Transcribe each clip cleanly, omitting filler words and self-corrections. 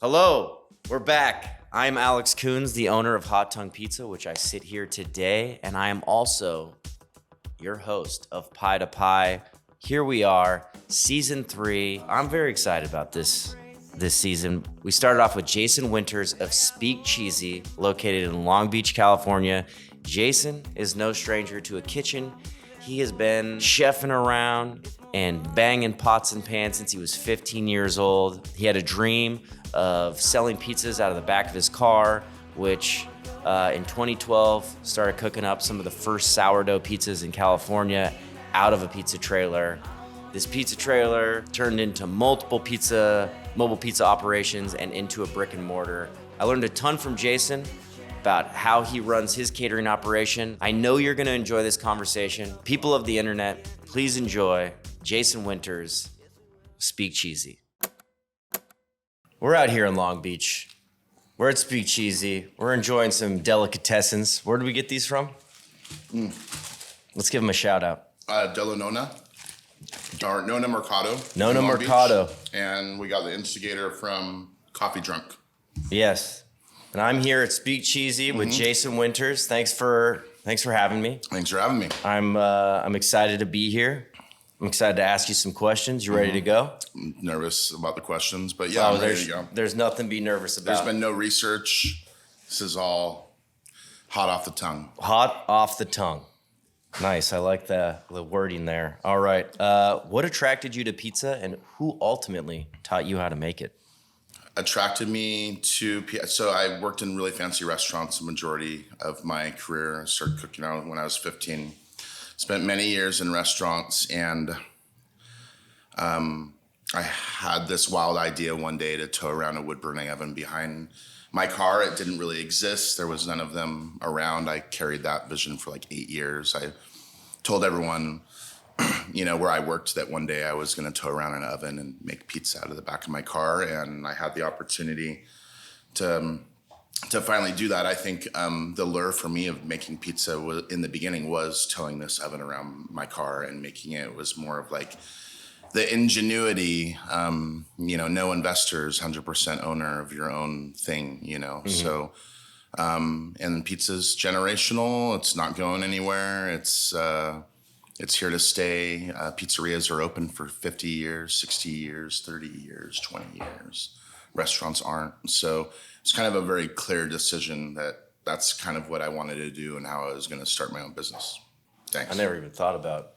Hello, we're back. I'm Alex Koons, the owner of Hot Tongue Pizza, which I sit here today, and I am also your host of Pie to Pie. Here we are, season 3. I'm very excited about this season. We started off with Jason Winters of Speak Cheezy, located in Long Beach, California. Jason is no stranger to a kitchen. He has been chefing around and banging pots and pans since he was 15 years old. He had a dream of selling pizzas out of the back of his car, which in 2012 started cooking up some of the first sourdough pizzas in California out of a pizza trailer. This pizza trailer turned into mobile pizza operations and into a brick and mortar. I learned a ton from Jason about how he runs his catering operation. I know you're gonna enjoy this conversation. People of the internet, please enjoy Jason Winters, Speak Cheezy. We're out here in Long Beach. We're at Speak Cheezy. We're enjoying some delicatessens. Where did we get these from? Let's give them a shout out. Della Nona, or Nona Mercado. Nona Mercado. Beach. And we got the instigator from Coffee Drunk. Yes. And I'm here at Speak Cheezy with Jason Winters. Thanks for having me. Thanks for having me. I'm excited to be here. I'm excited to ask you some questions. You ready to go? I'm nervous about the questions, but yeah, I'm ready to go. There's nothing to be nervous about. There's been no research. This is all hot off the tongue. Hot off the tongue. Nice. I like the wording there. All right. What attracted you to pizza, and who ultimately taught you how to make it? Attracted me to, so I worked in really fancy restaurants the majority of my career. I started cooking out when I was 15. Spent many years in restaurants, and I had this wild idea one day to tow around a wood-burning oven behind my car. It didn't really exist. There was none of them around. I carried that vision for like 8 years. I told everyone, where I worked that one day I was going to tow around an oven and make pizza out of the back of my car, and I had the opportunity to finally do that. I think the lure for me of making pizza in the beginning was towing this oven around my car and making it. It was more of like the ingenuity, no investors, 100% owner of your own thing, So, and pizza's generational. It's not going anywhere. It's here to stay. Pizzerias are open for 50 years, 60 years, 30 years, 20 years. Restaurants aren't. So it's kind of a very clear decision that that's kind of what I wanted to do and how I was going to start my own business. Thanks. I never even thought about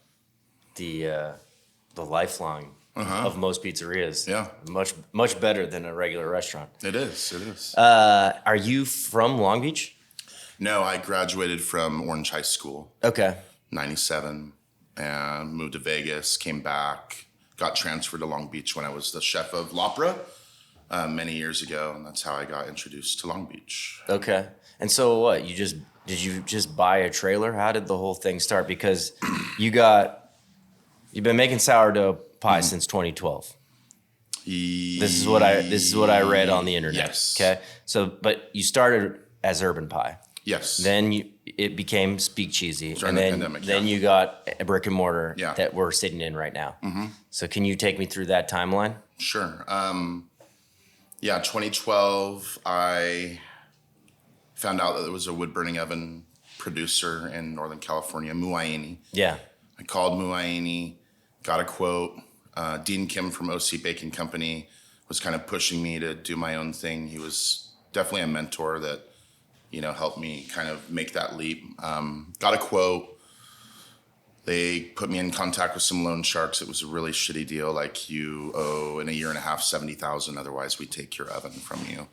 the lifelong of most pizzerias. Yeah. Much better than a regular restaurant. It is. Are you from Long Beach? No, I graduated from Orange High School. Okay. 97, and moved to Vegas, came back, got transferred to Long Beach when I was the chef of L'Opera many years ago, and that's how I got introduced to Long Beach. Okay. And so what, did you just buy a trailer? How did the whole thing start? Because you've been making sourdough pie since 2012. This is what I read on the internet. Yes. Okay. So, but you started as Urban Pie. Yes. Then it became Speak Cheezy, During and the pandemic, then you got a brick and mortar Yeah. that we're sitting in right now. So can you take me through that timeline? Sure. 2012, I found out that there was a wood-burning oven producer in Northern California, Muaini. Yeah. I called Muaini, got a quote. Dean Kim from OC Baking Company was kind of pushing me to do my own thing. He was definitely a mentor that, helped me kind of make that leap. Got a quote. They put me in contact with some loan sharks. It was a really shitty deal. Like, you owe in a year and a half $70,000. Otherwise, we take your oven from you.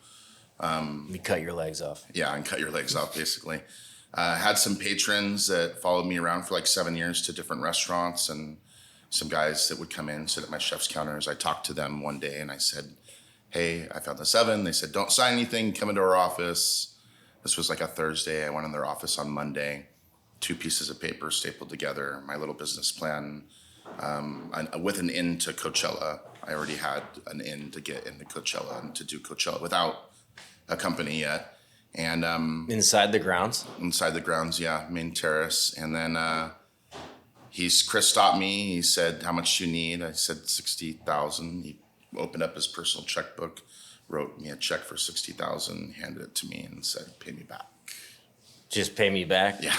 We cut your legs off. Yeah, and cut your legs off, basically. Had some patrons that followed me around for like 7 years to different restaurants, and some guys that would come in, sit at my chef's counters. I talked to them one day and I said, hey, I found this oven. They said, don't sign anything, come into our office. This was like a Thursday. I went in their office on Monday, 2 pieces of paper stapled together, my little business plan, with an in to Coachella. I already had an in to get into Coachella and to do Coachella without a company yet. And Inside the grounds? Inside the grounds, yeah, main terrace. And then Chris stopped me. He said, how much you need? I said 60,000. He opened up his personal checkbook, wrote me a check for $60,000, handed it to me, and said, "Pay me back." Just pay me back? Yeah.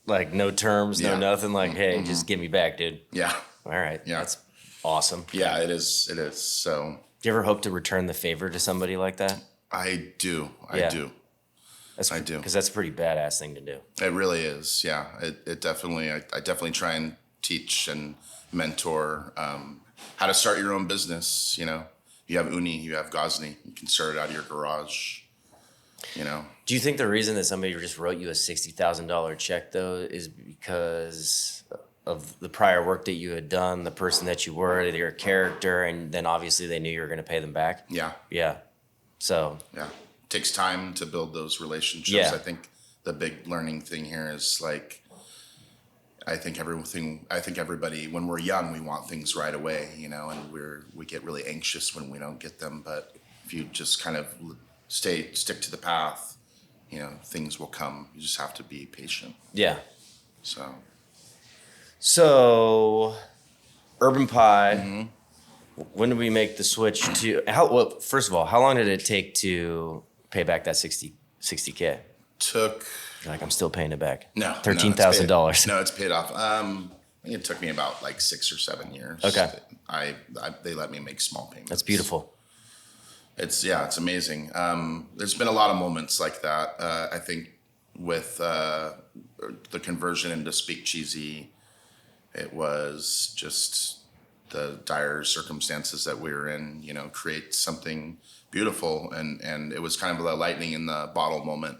Like no terms, no nothing. Like, hey, just give me back, dude. Yeah. All right. Yeah. That's awesome. Yeah, it is. It is. So. Do you ever hope to return the favor to somebody like that? I do. Yeah. I do. I do. Because that's a pretty badass thing to do. It really is. Yeah. It definitely. I definitely try and teach and mentor how to start your own business. You know, you have Uni, you have Ghazni. You can start it out of your garage. You know. Do you think the reason that somebody just wrote you a $60,000 check though is because of the prior work that you had done, the person that you were, your character, and then obviously they knew you were going to pay them back? Yeah. Yeah. So. Yeah. It takes time to build those relationships. Yeah. I think the big learning thing here is like, I think everybody, when we're young, we want things right away, you know, and we get really anxious when we don't get them. But if you just kind of stick to the path, you know, things will come. You just have to be patient. Yeah. So Urban Pie, when did we make the switch to, first of all, how long did it take to pay back that 60K? Took. Like, I'm still paying it back. No. $13,000. No, it's paid off. I think it took me about like 6 or 7 years. Okay. They let me make small payments. That's beautiful. It's amazing. There's been a lot of moments like that. I think with the conversion into Speak Cheezy, it was just the dire circumstances that we were in, you know, create something beautiful. And it was kind of a lightning in the bottle moment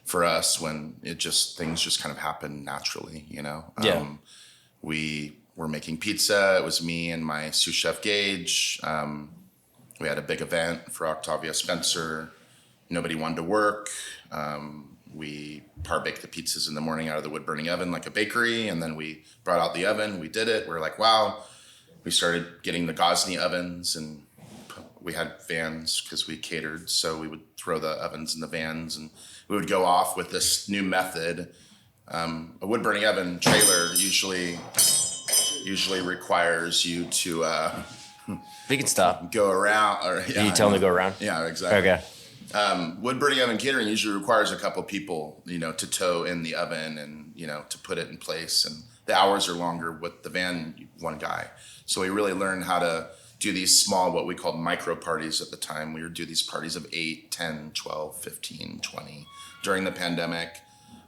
for us when things just kind of happened naturally, you know? Yeah. We were making pizza. It was me and my sous chef Gage. We had a big event for Octavia Spencer. Nobody wanted to work. We par-baked the pizzas in the morning out of the wood-burning oven like a bakery, and then we brought out the oven. We did it. We were like, wow. We started getting the Ghazni ovens, and we had vans because we catered, so we would throw the ovens in the vans, and we would go off with this new method. A wood-burning oven trailer usually requires you to... We can stop. Go around. Or, you tell them to go around? Yeah, exactly. Okay. Wood-burning oven catering usually requires a couple people, you know, to tow in the oven and, you know, to put it in place. And the hours are longer with the van, one guy. So we really learned how to do these small, what we called micro parties at the time. We would do these parties of 8, 10, 12, 15, 20. During the pandemic,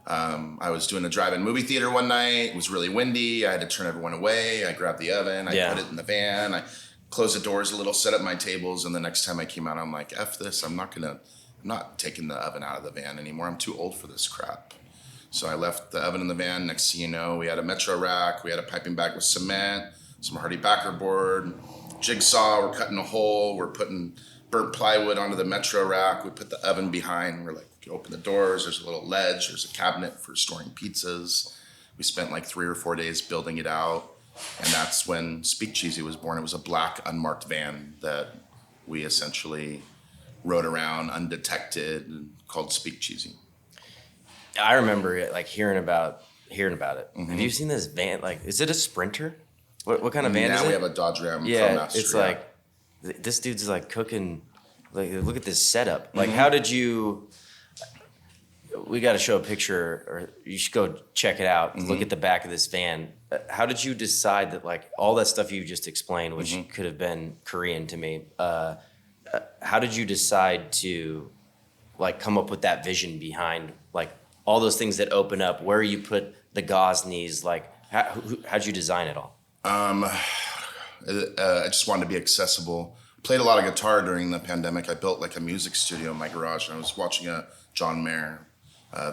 I was doing a drive-in movie theater one night. It was really windy. I had to turn everyone away. I grabbed the oven. I put it in the van. I closed the doors a little, set up my tables. And the next time I came out, I'm like, F this. I'm not taking the oven out of the van anymore. I'm too old for this crap. So I left the oven in the van. Next thing you know, we had a Metro rack. We had a piping bag with cement, some hardy backer board, jigsaw. We're cutting a hole. We're putting burnt plywood onto the Metro rack. We put the oven behind. We're like, we can open the doors. There's a little ledge. There's a cabinet for storing pizzas. We spent like 3 or 4 days building it out. And that's when Speak Cheezy was born. It was a black unmarked van that we essentially rode around undetected and called Speak Cheezy. I remember it, like hearing about it. Have you seen this van? Like, is it a Sprinter? What kind of van is it? Now we have a Dodge Ram. Yeah, it's like this dude's like cooking. Like, look at this setup. Like, how did you? We got to show a picture, or you should go check it out. Look at the back of this van. How did you decide that, like, all that stuff you just explained, which could have been Korean to me? How did you decide to, like, come up with that vision behind, like, all those things that open up? Where you put the Ghaznis? Like, how'd you design it all? I just wanted to be accessible. Played a lot of guitar during the pandemic. I built like a music studio in my garage, and I was watching a John Mayer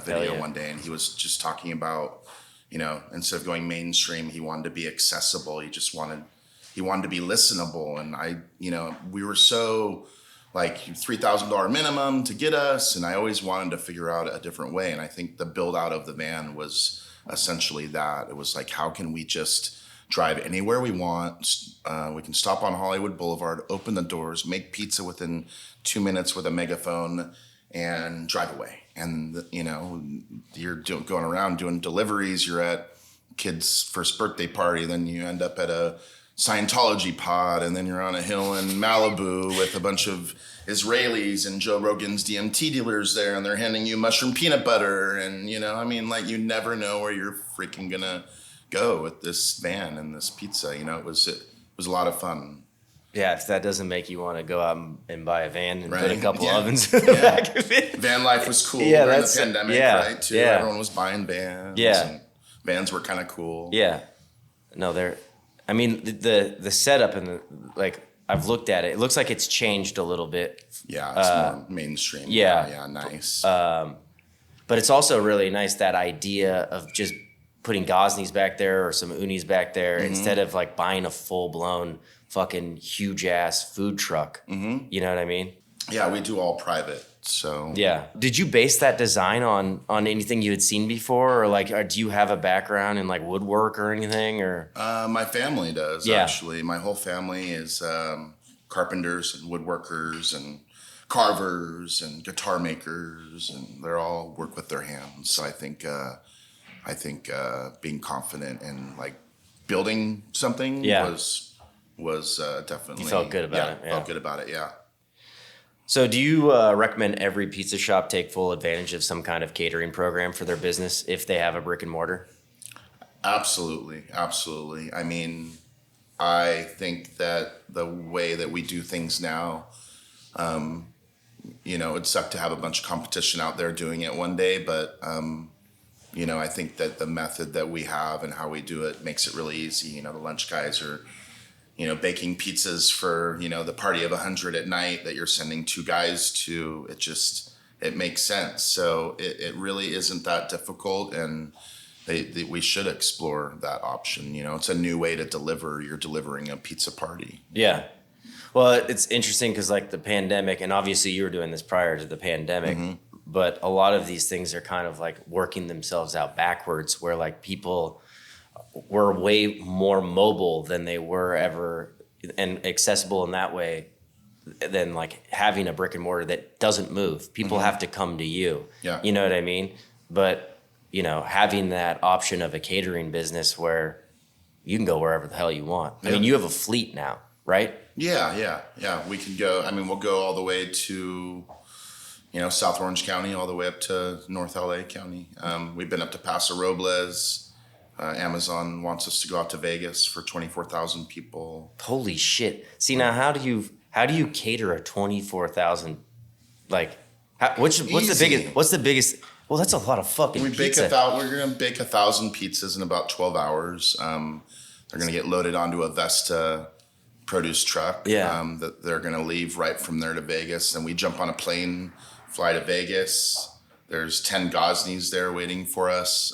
video one day, and he was just talking about, you know, instead of going mainstream, he wanted to be accessible. He wanted to be listenable. And we were so like $3,000 minimum to get us. And I always wanted to figure out a different way. And I think the build out of the van was essentially that. It was like, how can we just drive anywhere we want? We can stop on Hollywood Boulevard, open the doors, make pizza within 2 minutes with a megaphone, and drive away. And, you know, you're going around doing deliveries. You're at kid's first birthday party. Then you end up at a Scientology pod, and then you're on a hill in Malibu with a bunch of Israelis and Joe Rogan's DMT dealers there, and they're handing you mushroom peanut butter, and you you never know where you're freaking gonna go with this van and this pizza. It was a lot of fun. Yeah, if that doesn't make you want to go out and buy a van and Right. put a couple Yeah. ovens in the back of it. Van life was cool Yeah, during that's the pandemic, right? Too. Yeah. Everyone was buying vans. Yeah. And vans were kind of cool. Yeah. No, the setup and I've looked at it. It looks like it's changed a little bit. Yeah, it's more mainstream. Yeah. Yeah, nice. But it's also really nice, that idea of just putting Gosneys back there or some Unis back there instead of like buying a full blown fucking huge ass food truck. Mm-hmm. You know what I mean? Yeah, we do all private. So yeah. Did you base that design on anything you had seen before, or do you have a background in like woodwork or anything, or? My family does, Yeah. actually. My whole family is carpenters and woodworkers and carvers and guitar makers, and they're all work with their hands. So I think being confident in like building something was definitely. You felt good about it. Yeah. Felt good about it. Yeah. So do you recommend every pizza shop take full advantage of some kind of catering program for their business if they have a brick and mortar? Absolutely. I mean, I think that the way that we do things now, it'd suck to have a bunch of competition out there doing it one day, but I think that the method that we have and how we do it makes it really easy. The lunch guys are baking pizzas for, the party of 100 at night that you're sending 2 guys to. It makes sense. So it really isn't that difficult, and we should explore that option. It's a new way to deliver. You're delivering a pizza party. Yeah. Well, it's interesting because like the pandemic, and obviously you were doing this prior to the pandemic, but a lot of these things are kind of like working themselves out backwards, where like people were way more mobile than they were ever, and accessible in that way than like having a brick and mortar that doesn't move. People have to come to you. Yeah. You know what I mean? But, having that option of a catering business where you can go wherever the hell you want. I mean, you have a fleet now, right? Yeah. We can go. I mean, we'll go all the way to, South Orange County, all the way up to North LA County. We've been up to Paso Robles. Amazon wants us to go out to Vegas for 24,000 people. Holy shit! See, now how do you cater a 24,000? Like, what's the biggest? Well, that's a lot of fucking pizza. We're gonna bake 1,000 pizzas in about 12 hours. They're gonna get loaded onto a Vesta produce truck. Yeah. That they're gonna leave right from there to Vegas, and we jump on a plane, fly to Vegas. There's 10 Gosneys there waiting for us.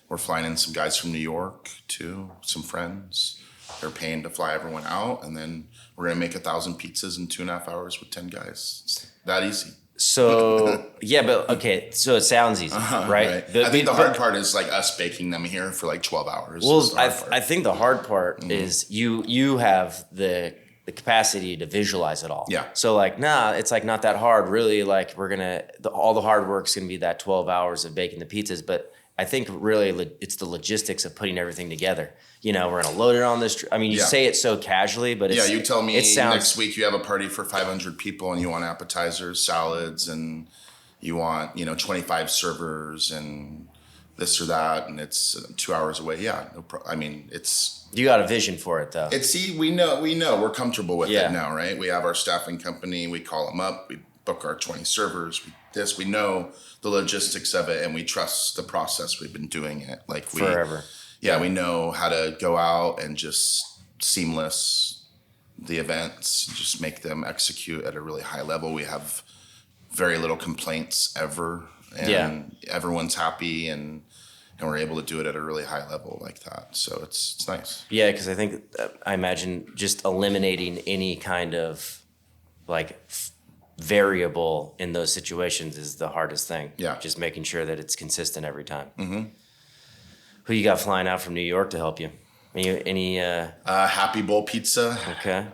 We're flying in some guys from New York too, some friends. They're paying to fly everyone out, and then we're gonna make 1,000 pizzas in 2.5 hours with 10 guys. It's that easy. So yeah, but okay. So it sounds easy, right? I think the hard part is like us baking them here for like 12 hours. Well, I think the hard part is you have the capacity to visualize it all. Yeah. So like, it's like not that hard really. Like all the hard work's gonna be that 12 hours of baking the pizzas, but I think really it's the logistics of putting everything together. We're going to load it on this. I mean, you say it so casually, but it's... Yeah, you tell me next week you have a party for 500 people and you want appetizers, salads, and you want, 25 servers and this or that, and it's 2 hours away. Yeah, no problem. I mean, it's... You got a vision for it, though. We know. We're comfortable with it now, right? We have our staffing company. We call them up. We book our 20 servers. We know the logistics of it, and we trust the process. We've been doing it forever. Yeah, we know how to go out and just seamless the events, just make them execute at a really high level. We have very little complaints ever, and everyone's happy, and we're able to do it at a really high level like that. So it's nice. Yeah, because I imagine just eliminating any kind of like variable in those situations is the hardest thing. Yeah. Just making sure that it's consistent every time. Mm-hmm. Who you got flying out from New York to help you? Any Happy Bowl Pizza. Okay.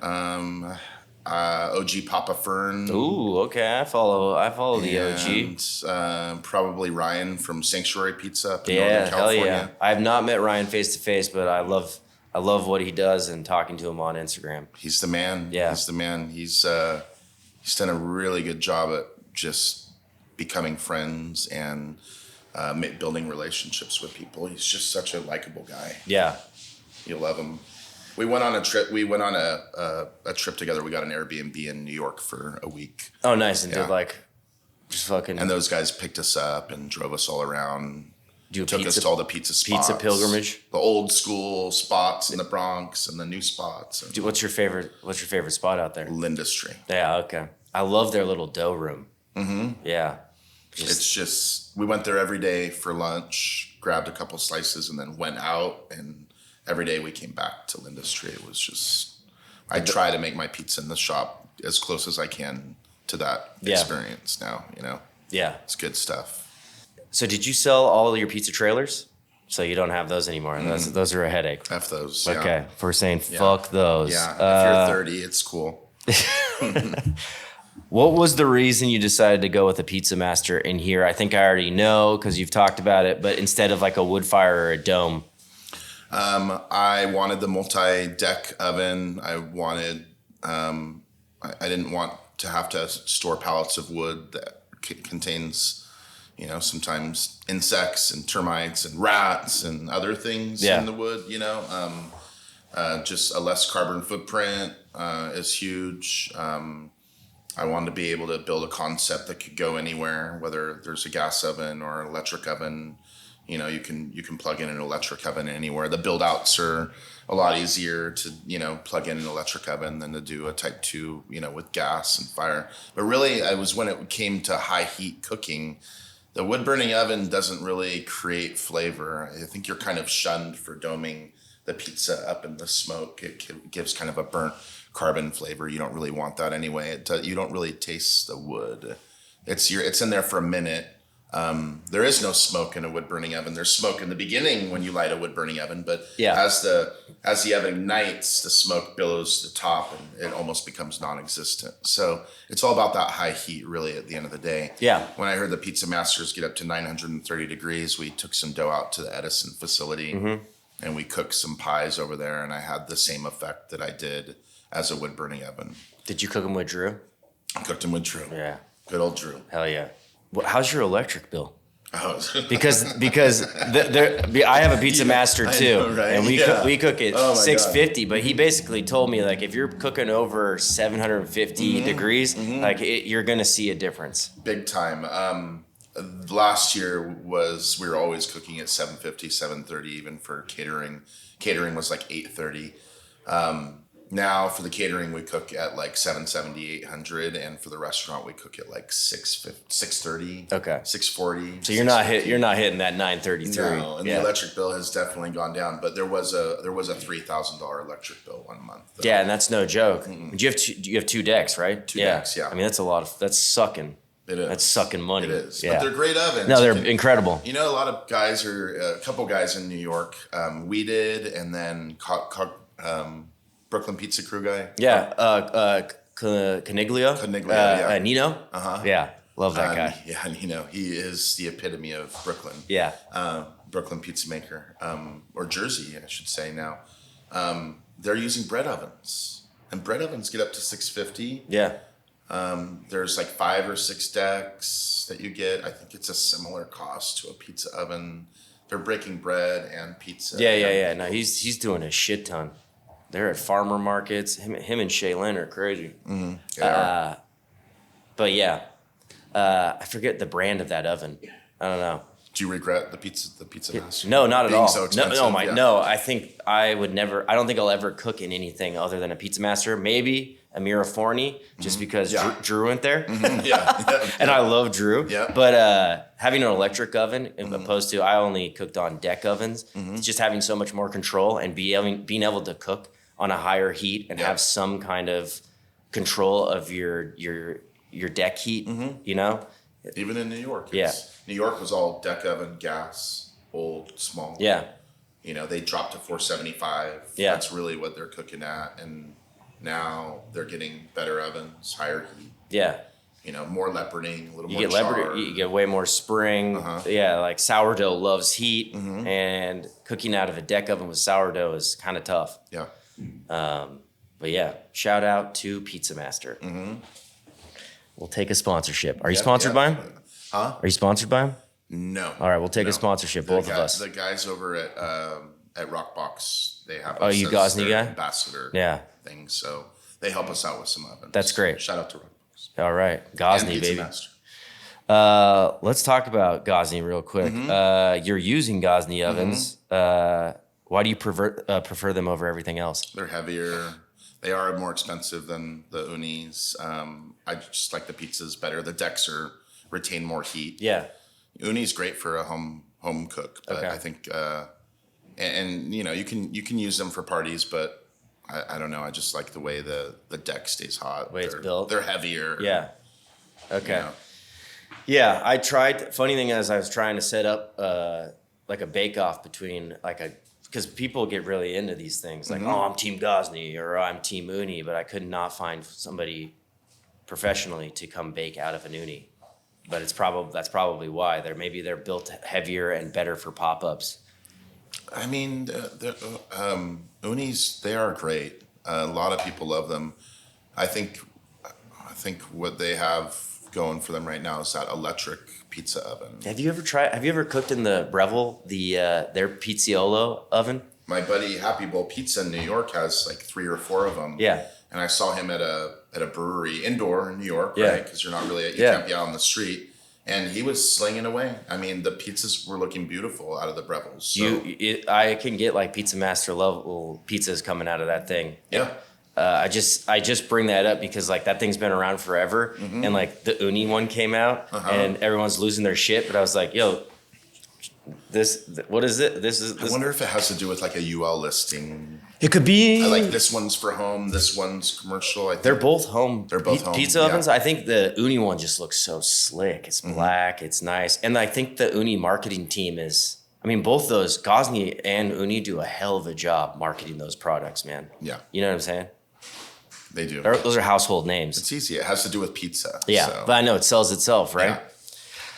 OG Papa Fern. Ooh, okay. I follow the OG. Probably Ryan from Sanctuary Pizza up in Yeah, Northern California. hell yeah. I have not met Ryan face to face, but I love I love what he does and talking to him on Instagram. He's the man. Yeah. He's the man. He's done a really good job at just becoming friends and building relationships with people. He's just such a likable guy. Yeah. You'll love him. We went on a trip. We went on a trip together. We got an Airbnb in New York for a week. Oh, nice. And did like just fucking. And those guys picked us up and drove us all around. Took us to all the pizza spots. Pizza pilgrimage. The old school spots in the Bronx and the new spots. Dude, what's your favorite spot out there? Lindustry. Yeah, okay. I love their little dough room. Mm-hmm. Yeah. It's just, we went there every day for lunch, grabbed a couple slices, and then went out. And every day we came back to Lindustry. It was just, I try to make my pizza in the shop as close as I can to that experience now, you know? Yeah. It's good stuff. So did you sell all of your pizza trailers? So you don't have those anymore. Those are a headache. F those. Okay. Yeah. If we're saying fuck those. Yeah. If you're 30, it's cool. What was the reason you decided to go with a Pizza Master in here? I think I already know because you've talked about it, but instead of like a wood fire or a dome. I wanted the multi-deck oven. I wanted, I didn't want to have to store pallets of wood that contains, you know, sometimes insects and termites and rats and other things in the wood, you know. Just a less carbon footprint is huge. I wanted to be able to build a concept that could go anywhere, whether there's a gas oven or an electric oven. You know, you can plug in an electric oven anywhere. The build outs are a lot easier to, you know, plug in an electric oven than to do a type 2, you know, with gas and fire. But really, it was when it came to high heat cooking, the wood burning oven doesn't really create flavor. I think you're kind of shunned for doming the pizza up in the smoke. It gives kind of a burnt carbon flavor. You don't really want that anyway. You don't really taste the wood. It's in there for a minute. There is no smoke in a wood burning oven. There's smoke in the beginning when you light a wood burning oven, but as the oven ignites, the smoke billows to the top and it almost becomes non-existent. So it's all about that high heat, really, at the end of the day. Yeah. When I heard the pizza masters get up to 930 degrees, we took some dough out to the Edison facility and we cooked some pies over there, and I had the same effect that I did as a wood burning oven. Did you cook them with Drew? I cooked them with Drew. Yeah. Good old Drew. Hell yeah. How's your electric bill? Oh. because I have a Pizza Master too, know, right? and we cook it $650. But he Mm-hmm. basically told me, like, if you're cooking over 750 degrees, like you're gonna see a difference. Big time. Last year we were always cooking at 750, 730, even for catering. Catering was like 830. Now for the catering we cook at like 770, 800, and for the restaurant we cook at like 630. Okay. 640. So you're not hitting that 933. No, and the electric bill has definitely gone down, but there was a $3,000 electric bill one month. Though. Yeah, and that's no joke. Do you have two decks, right? Two decks, yeah. I mean, that's sucking. It is. That's sucking money. It is. Yeah. But they're great ovens. No, they're incredible. You know, a couple guys in New York, we did, and then Brooklyn Pizza Crew guy. Yeah. Caniglio. Yeah. Nino. Uh-huh. Yeah. Love that guy. Yeah, Nino. He is the epitome of Brooklyn. Yeah. Brooklyn Pizza Maker. Or Jersey, I should say now. They're using bread ovens. And bread ovens get up to 650. Yeah. There's like 5 or 6 decks that you get. I think it's a similar cost to a pizza oven. They're breaking bread and pizza. Yeah. No, he's doing a shit ton. They're at farmer markets. Him and Shaylin are crazy. Mm-hmm. But yeah, I forget the brand of that oven. I don't know. Do you regret the pizza master? No, not at all. So expensive, no. I think I would never. I don't think I'll ever cook in anything other than a Pizza Master. Maybe a Miraforni, just because Drew went there. Yeah. And I love Drew. Yeah. But having an electric oven, opposed to I only cooked on deck ovens, it's just having so much more control and being able to cook on a higher heat and have some kind of control of your deck heat. You know. Even in New York. Yeah. New York was all deck oven, gas, old, small. Yeah. You know, they dropped to 475. Yeah. That's really what they're cooking at. And now they're getting better ovens, higher heat. Yeah. more leoparding, a little You more get char. you get way more spring. Yeah, like sourdough loves heat, and cooking out of a deck oven with sourdough is kind of tough. Yeah. But yeah, shout out to Pizza Master. We'll take a sponsorship. Are you sponsored by him? Huh? Are you sponsored by him? No. All right, we'll take a sponsorship, both of us. The guys over at Rockbox, they have Oh, us you as Gosney their guy? ambassador thing, so they help us out with some ovens. That's great. Shout out to Rockbox. All right, And Gosney, Pizza baby. Master. Let's talk about Gosney real quick. You're using Gosney ovens. Why do you prefer them over everything else? They're heavier. They are more expensive than the Unis. I just like the pizzas better. The decks retain more heat. Yeah. Uni's great for a home cook, but I think and you can use them for parties, but I don't know. I just like the way the deck stays hot. The way it's built. They're heavier. Yeah. Okay. Yeah, I tried. Funny thing is, I was trying to set up like a bake-off between because people get really into these things, like, oh, I'm Team Gosney or I'm Team Uni, but I could not find somebody professionally to come bake out of an Uni. But that's probably why they're built heavier and better for pop-ups. I mean, Unis, they are great. A lot of people love them. I think what they have going for them right now is that electric pizza oven. Have you ever cooked in the Revel, their Pizziolo oven? My buddy Happy Bowl Pizza in New York has like 3 or 4 of them. Yeah. And I saw him at a brewery indoor in New York, right? Because you're not really, can't be out on the street. And he was slinging away. I mean, the pizzas were looking beautiful out of the Brevels. So. I can get like Pizza Master level pizzas coming out of that thing. Yeah. I just bring that up because like that thing's been around forever, and like the Uni one came out, and everyone's losing their shit. But I was like, yo, what is it? I wonder if it has to do with like a UL listing. It could be. Like this one's for home, this one's commercial. They're both home. They're both home pizza ovens. I think the Uni one just looks so slick. It's black. It's nice, and I think the Uni marketing team is. I mean, both those Gosney and Uni do a hell of a job marketing those products, man. Yeah. You know what I'm saying? They do. Those are household names. It's easy. It has to do with pizza. Yeah, so. but I know it sells itself, right? Yeah.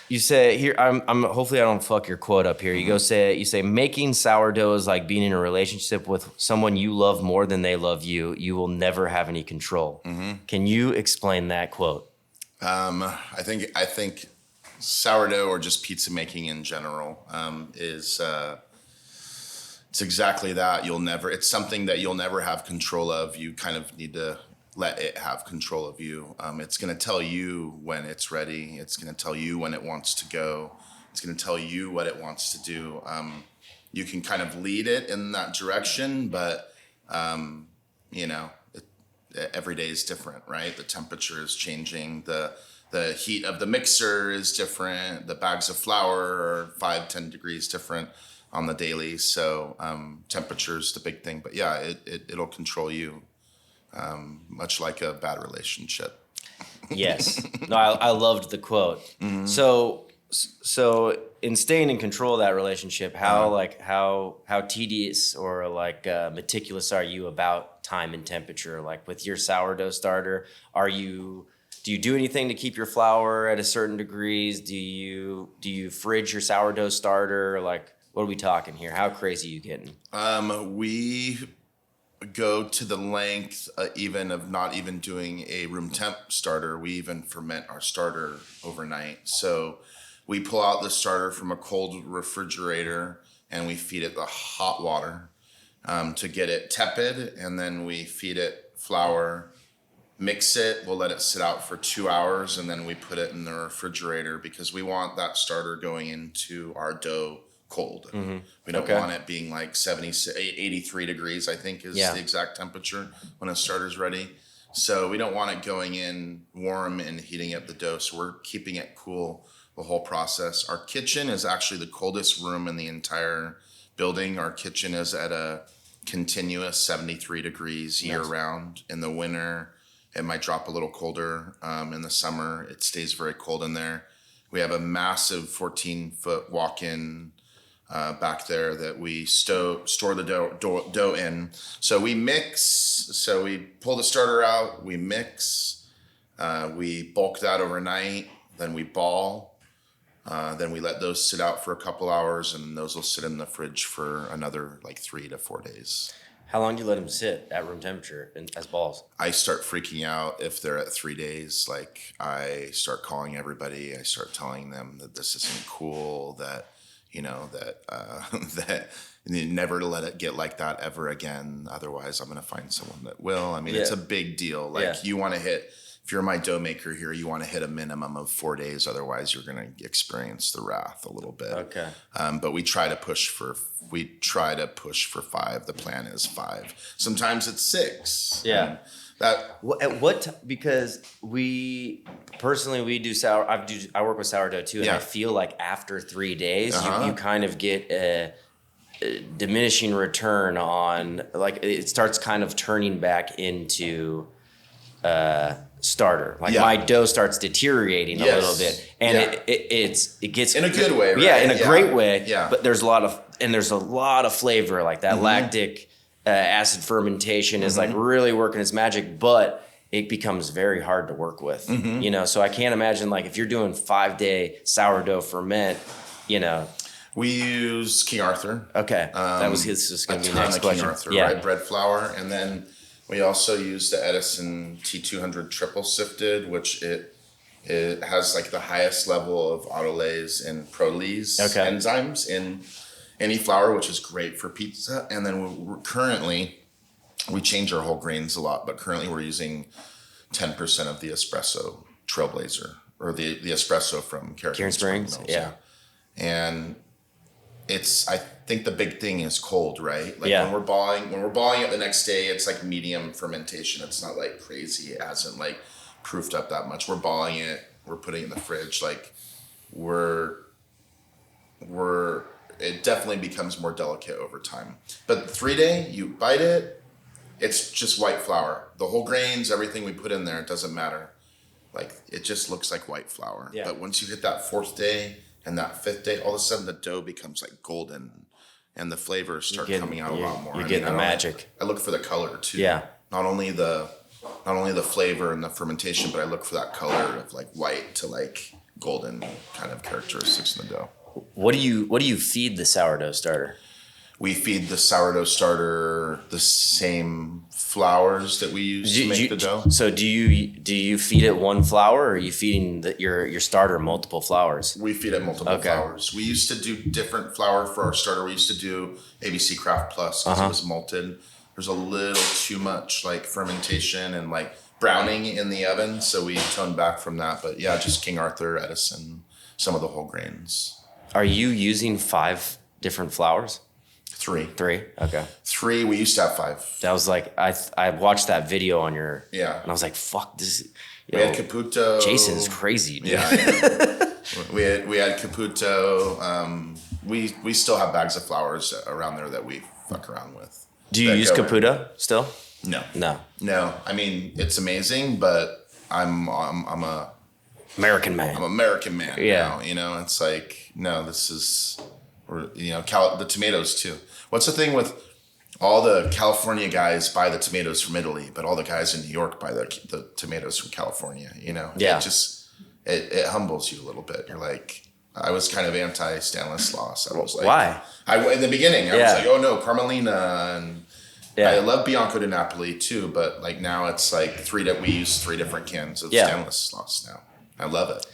You say here, I'm hopefully I don't fuck your quote up here. You say making sourdough is like being in a relationship with someone you love more than they love you. You will never have any control. Can you explain that quote? I think sourdough or just pizza making in general is it's exactly that. It's something that you'll never have control of. You kind of need to let it have control of you. It's going to tell you when it's ready. It's going to tell you when it wants to go. It's going to tell you what it wants to do. You can kind of lead it in that direction, but every day is different, right? The temperature is changing. The heat of the mixer is different. The bags of flour are 5-10 degrees different on the daily. So temperature is the big thing. But yeah, it'll control you, much like a bad relationship. Yes. No, I loved the quote. So in staying in control of that relationship, how tedious or like meticulous are you about time and temperature? Like with your sourdough starter, do you do anything to keep your flour at a certain degrees? Do you fridge your sourdough starter? Like, what are we talking here? How crazy are you getting? We go to the length even of not even doing a room temp starter. We even ferment our starter overnight. So we pull out the starter from a cold refrigerator and we feed it the hot water to get it tepid, and then we feed it flour. Mix it, we'll let it sit out for 2 hours, and then we put it in the refrigerator because we want that starter going into our dough cold. We don't want it being like 83 degrees, I think is the exact temperature when a starter's ready. So we don't want it going in warm and heating up the dough. So we're keeping it cool the whole process. Our kitchen is actually the coldest room in the entire building. Our kitchen is at a continuous 73 degrees year round. In the winter, it might drop a little colder. In the summer, it stays very cold in there. We have a massive 14-foot walk-in back there that we store the dough in. So we mix. So we pull the starter out. We mix. We bulk that overnight, then we ball. Then we let those sit out for a couple hours, and those will sit in the fridge for another like 3 to 4 days. How long do you let them sit at room temperature as balls? I start freaking out if they're at 3 days. Like, I start calling everybody. I start telling them that this isn't cool, that, that you never let it get like that ever again. Otherwise, I'm going to find someone that will. I mean, it's a big deal. Like, you want to hit, if you're my dough maker here, you want to hit a minimum of 4 days. Otherwise, you're going to experience the wrath a little bit. Okay. But we try to push for 5. The plan is 5. Sometimes it's 6. Yeah. Because we do I work with sourdough too, and I feel like after 3 days, you kind of get a diminishing return on, like, it starts kind of turning back into starter. Like, my dough starts deteriorating a little bit, and it gets in a good way, right? Yeah, in a great way. Yeah. But there's a lot of flavor, like that lactic acid fermentation is like really working its magic, but it becomes very hard to work with. So I can't imagine, like, if you're doing 5-day sourdough ferment, We use King Arthur. Okay, that was his. This is going to be the next question. King Arthur, right? Bread flour, and then we also use the Edison T200 triple sifted, which it has like the highest level of autolyse and prolyse enzymes in any flour, which is great for pizza. And then we change our whole grains a lot, but currently we're using 10% of the espresso Trailblazer, or the espresso from Catering Springs. Yeah. And I think the big thing is cold, right? Like, when we're balling it the next day, it's like medium fermentation. It's not like crazy. It hasn't like proofed up that much. We're balling it. We're putting it in the fridge. Like, it definitely becomes more delicate over time. But 3-day, you bite it, it's just white flour. The whole grains, everything we put in there, it doesn't matter. Like, it just looks like white flour. Yeah. But once you hit that 4th day and that 5th day, all of a sudden the dough becomes like golden, and the flavors start coming out a lot more. You get the magic. I look for the color too. Yeah. Not only the flavor and the fermentation, but I look for that color of like white to like golden kind of characteristics in the dough. What do you feed the sourdough starter? We feed the sourdough starter the same flours that we use to make the dough. So do you feed it one flour, or are you feeding your starter multiple flours? We feed it multiple flours. We used to do different flour for our starter. We used to do ABC Craft Plus because it was malted. There's a little too much like fermentation and like browning in the oven, so we toned back from that. But yeah, just King Arthur, Edison, some of the whole grains. Are you using 5 different flours? 3. 3? Okay. 3, we used to have 5. That was like, I watched that video on your... Yeah. And I was like, fuck, this... We had Caputo. Jason's crazy, dude. Yeah. we had Caputo. We still have bags of flours around there that we fuck around with. Do you use Caputo still? No. No. I mean, it's amazing, but I'm a... American man. I'm American man now, It's like, no, this is... the tomatoes too. What's the thing with all the California guys buy the tomatoes from Italy, but all the guys in New York buy the tomatoes from California, Yeah. It humbles you a little bit. You're like, I was kind of anti Stanislaus. I was like, why? In the beginning, I was like, oh no, Carmelina, and I love Bianco di Napoli too, but like now it's like we use 3 different cans of Stanislaus now. I love it.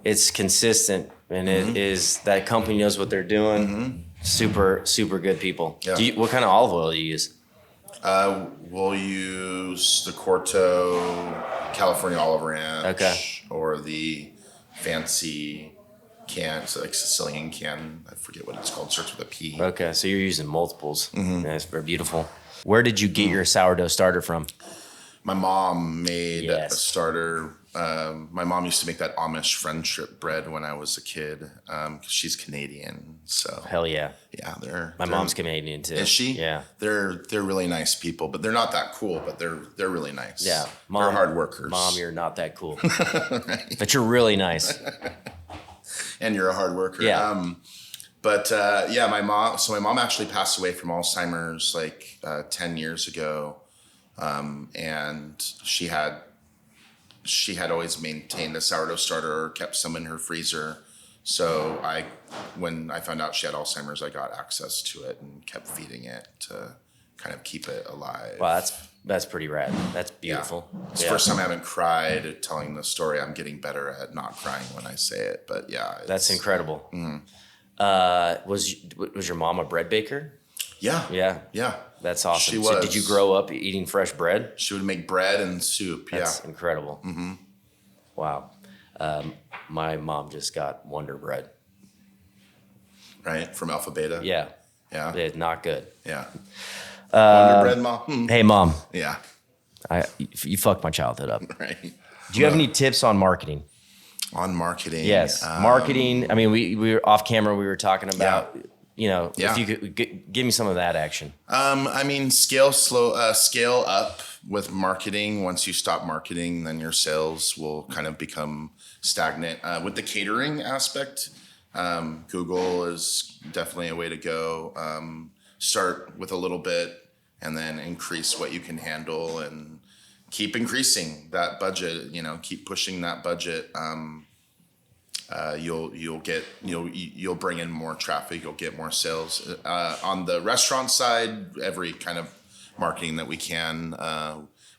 It's consistent, and it is, that company knows what they're doing. Super, super good people. Yeah. What kind of olive oil do you use? We'll use the Corto California Olive Ranch, or the fancy can, so like Sicilian can. I forget what it's called. It starts with a P. Okay, so you're using multiples. That's very beautiful. Where did you get your sourdough starter from? My mom made a starter. My mom used to make that Amish friendship bread when I was a kid. She's Canadian, so hell yeah, My mom's Canadian too. Is she? Yeah, they're really nice people, but they're not that cool. But they're really nice. Yeah, Mom, they're hard workers. Mom, you're not that cool, right. But you're really nice, and you're a hard worker. Yeah. My mom. So my mom actually passed away from Alzheimer's like 10 years ago, and she she had always maintained a sourdough starter or kept some in her freezer. So when I found out she had Alzheimer's, I got access to it and kept feeding it to kind of keep it alive. Wow, that's pretty rad. That's beautiful. Yeah. It's the first time I haven't cried telling the story. I'm getting better at not crying when I say it, but yeah. That's incredible. Was your mom a bread baker? Yeah. Yeah. Yeah. That's awesome. She So was. did you grow up eating fresh bread? She would make bread and soup. That's incredible. Mm-hmm. Wow. My mom just got Wonder Bread. Right? From Alpha Beta? Yeah. Yeah. It's not good. Yeah. Wonder Bread, Mom? Hey, Mom. Yeah. You fucked my childhood up. Right. Do you have any tips on marketing? On marketing? Yes. Marketing. I mean, we were off camera. We were talking about, if you could give me some of that action. I mean, scale up with marketing. Once you stop marketing, then your sales will kind of become stagnant. With the catering aspect, Google is definitely a way to go. Start with a little bit and then increase what you can handle and keep increasing that budget, keep pushing that budget. You'll bring in more traffic, you'll get more sales. On the restaurant side, every kind of marketing that we can.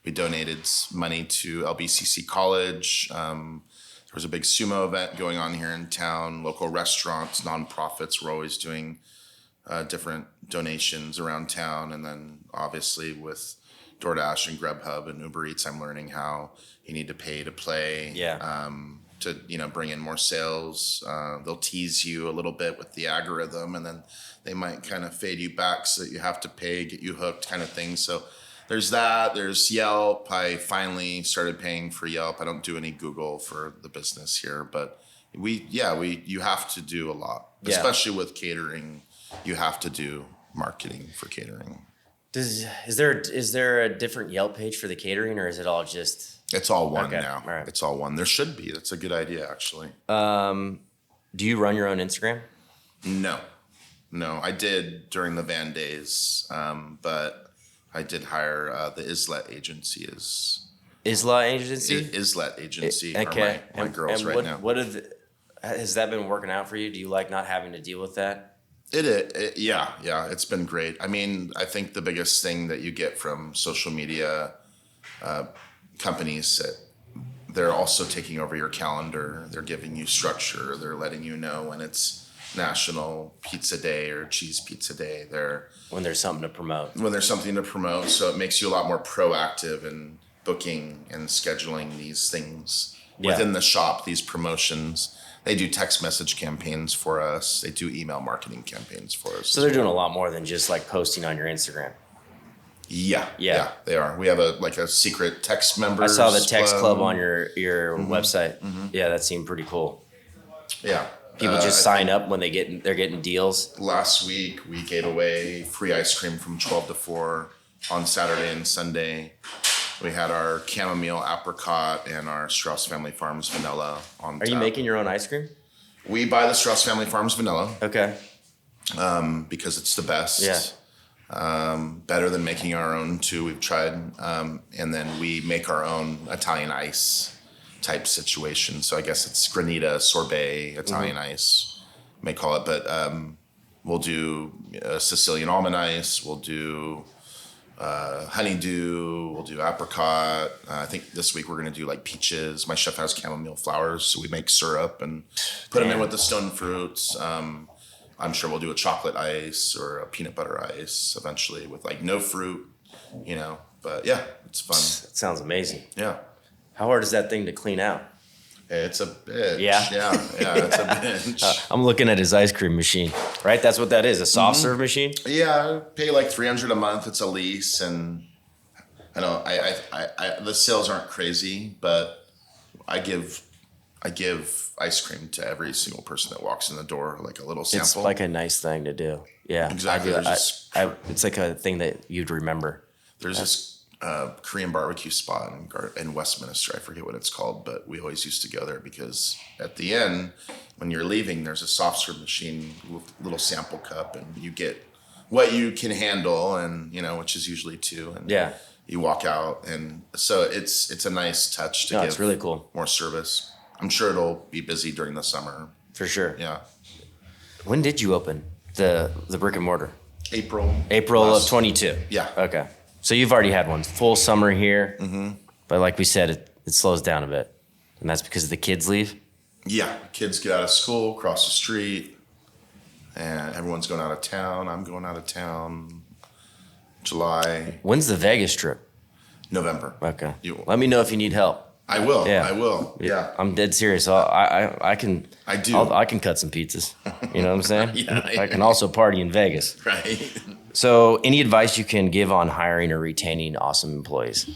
We donated money to LBCC College. There was a big sumo event going on here in town. Local restaurants, nonprofits were always doing different donations around town. And then obviously with DoorDash and Grubhub and Uber Eats, I'm learning how you need to pay to play. Yeah. To bring in more sales. They'll tease you a little bit with the algorithm, and then they might kind of fade you back so that you have to pay, get you hooked kind of thing. So there's that. There's Yelp. I finally started paying for Yelp. I don't do any Google for the business here, but you have to do a lot, especially with catering. You have to do marketing for catering. Is there a different Yelp page for the catering, or is it all just? It's all one now. All right. It's all one. There should be. That's a good idea, actually. Do you run your own Instagram? No. I did during the van days, but I did hire the Islet agency. Isla Agency? Islet Agency Okay. are my girls right now. Has that been working out for you? Do you like not having to deal with that? Yeah. It's been great. I mean, I think the biggest thing that you get from social media companies that they're also taking over your calendar. They're giving you structure. They're letting you know when it's National Pizza Day or Cheese Pizza Day. When there's something to promote. So it makes you a lot more proactive in booking and scheduling these things within the shop, these promotions. They do text message campaigns for us. They do email marketing campaigns for us. So they're doing a lot more than just like posting on your Instagram. Yeah, they are. We have a secret text members. I saw the text club on your website. Mm-hmm. Yeah, that seemed pretty cool. Yeah, people just sign up when they're getting deals. Last week we gave away free ice cream from 12 to 4 on Saturday and Sunday. We had our chamomile apricot and our Strauss Family Farms vanilla on. Are you making your own ice cream? We buy the Strauss Family Farms vanilla. Okay. Because it's the best. Yeah. Better than making our own too. We've tried, and then we make our own Italian ice type situation. So I guess it's granita, sorbet, Italian ice, you may call it. But we'll do Sicilian almond ice. We'll do honeydew. We'll do apricot. I think this week we're gonna do like peaches. My chef has chamomile flowers, so we make syrup and put them in with the stone fruits. I'm sure we'll do a chocolate ice or a peanut butter ice eventually with like no fruit, but yeah, it's fun. That sounds amazing. Yeah. How hard is that thing to clean out? It's a bitch. Yeah. Yeah, it's a bitch. I'm looking at his ice cream machine, right? That's what that is, a soft serve machine? Yeah, I pay like $300 a month. It's a lease, and I know I the sales aren't crazy, but I give ice cream to every single person that walks in the door, like a little sample. It's like a nice thing to do. Yeah, exactly. It's like a thing that you'd remember. There's this Korean barbecue spot in Westminster. I forget what it's called, but we always used to go there because at the end, when you're leaving, there's a soft serve machine with a little sample cup, and you get what you can handle, and which is usually 2. And you walk out, and so it's a nice touch to give. It's really cool. More service. I'm sure it'll be busy during the summer. For sure. Yeah. When did you open the brick and mortar? April of 22. Yeah. Okay. So you've already had one full summer here, but like we said, it slows down a bit, and that's because the kids leave. Yeah, kids get out of school, cross the street, and everyone's going out of town. I'm going out of town. July. When's the Vegas trip? November. Okay. Let me know if you need help. I will. Yeah. I will. Yeah. I'm dead serious. I can. I do. I can cut some pizzas. You know what I'm saying? Yeah. I can also party in Vegas. Right. So, any advice you can give on hiring or retaining awesome employees?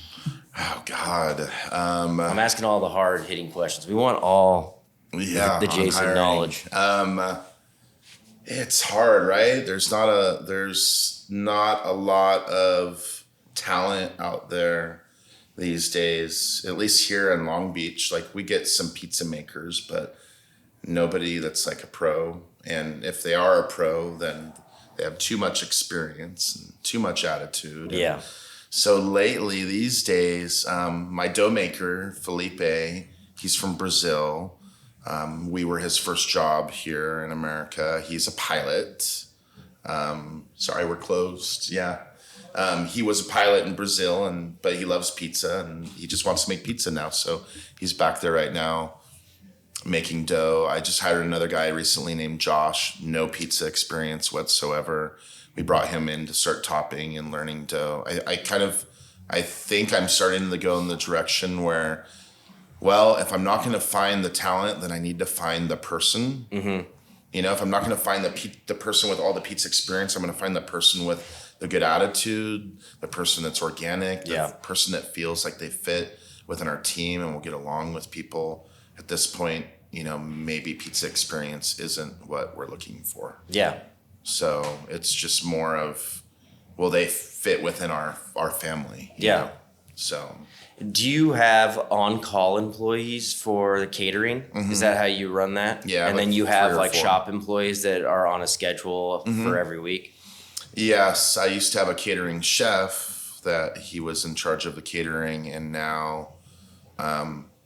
Oh God. I'm asking all the hard hitting questions. We want all the Jason knowledge. It's hard, right? There's not a lot of talent out there these days, at least here in Long Beach. Like, we get some pizza makers, but nobody that's like a pro. And if they are a pro, then they have too much experience and too much attitude. Yeah. So lately, these days, my dough maker, Felipe, he's from Brazil. We were his first job here in America. He's a pilot. Sorry, we're closed. Yeah. He was a pilot in Brazil, but he loves pizza, and he just wants to make pizza now. So he's back there right now making dough. I just hired another guy recently named Josh, no pizza experience whatsoever. We brought him in to start topping and learning dough. I think I'm starting to go in the direction where, well, if I'm not going to find the talent, then I need to find the person. Mm-hmm. You know, if I'm not going to find the person with all the pizza experience, I'm going to find the person with the good attitude, the person that's organic, the person that feels like they fit within our team and will get along with people. At this point, you know, maybe pizza experience isn't what we're looking for. Yeah. So it's just more of, will they fit within our family? Yeah. Know? So. Do you have on-call employees for the catering? Mm-hmm. Is that how you run that? Yeah. And then you have like shop employees that are on a schedule for every week? Yes. I used to have a catering chef that he was in charge of the catering, and now